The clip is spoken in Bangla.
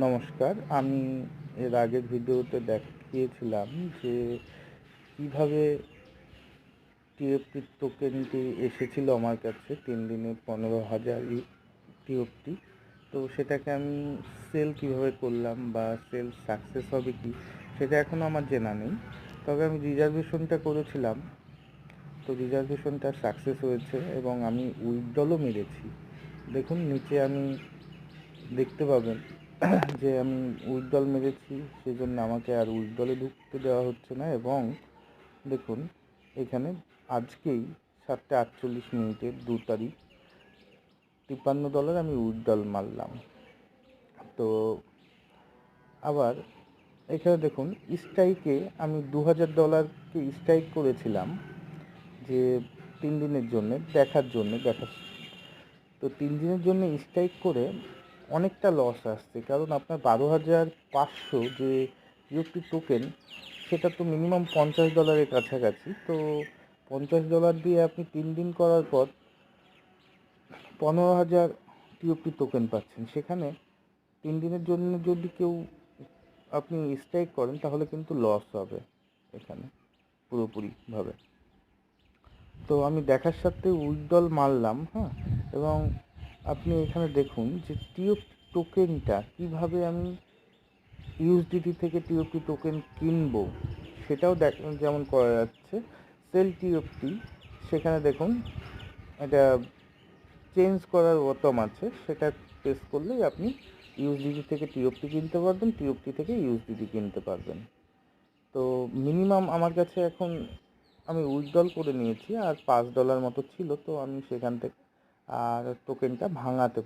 নমস্কার। আমি এর আগের ভিডিওতে দেখিয়েছিলাম যে কীভাবে টিএফটি টোকেনটি এসেছিল আমার কাছে 3 দিনে 15,000 টিএফটি। তো সেটাকে আমি সেল কীভাবে করলাম বা সেল সাকসেস হবে কি সেটা এখনও আমার জানা নেই। তবে আমি রিজার্ভেশনটা করেছিলাম, তো রিজার্ভেশনটা সাকসেস হয়েছে এবং আমি উইথড্রলও মেরেছি। দেখুন নিচে আমি দেখতে পাবেন যে আমি উইথড্রল মেরেছি, সেই জন্য আমাকে আর উইথড্রলে ঢুকতে দেওয়া হচ্ছে না। এবং দেখুন এখানে আজকেই 7:48 2 তারিখ $53 আমি উইথড্রল মারলাম। তো আবার এখানে দেখুন স্ট্রাইকে আমি $2,000কে স্ট্রাইক করেছিলাম যে 3 দিনের জন্য দেখার তো 3 দিনের জন্য স্ট্রাইক করে অনেকটা লস আসছে, কারণ আপনার 12,500 যে ইউপি টোকেন সেটা তো মিনিমাম $50 কাছাকাছি। তো $50 দিয়ে আপনি 3 দিন করার পর 15,000 টিওপি টোকেন পাচ্ছেন। সেখানে 3 দিনের জন্য যদি কেউ আপনি স্ট্রাইক করেন তাহলে কিন্তু লস হবে এখানে পুরোপুরিভাবে। তো আমি দেখার সাথে উইথড্রল মারলাম, এবং আপনি এখানে দেখুন যে টিওপি টোকেনটা কীভাবে আমি ইউএসডিটি থেকে টিওপি টোকেন কিনবো সেটাও যেমন করা যাচ্ছে। সেল টিওপি, সেখানে দেখুন এটা চেঞ্জ করার বোতাম আছে, সেটা প্রেস করলেই আপনি ইউএসডিটি থেকে টিওপি কিনতে পারবেন, টিওপি থেকে ইউএসডিটি কিনতে পারবেন। তো মিনিমাম আমার কাছে এখন আমি উইথড্রল করে নিয়েছি আর $5 মতো ছিল, তো আমি সেখান থেকে আর টোকেনটা ভাঙাতে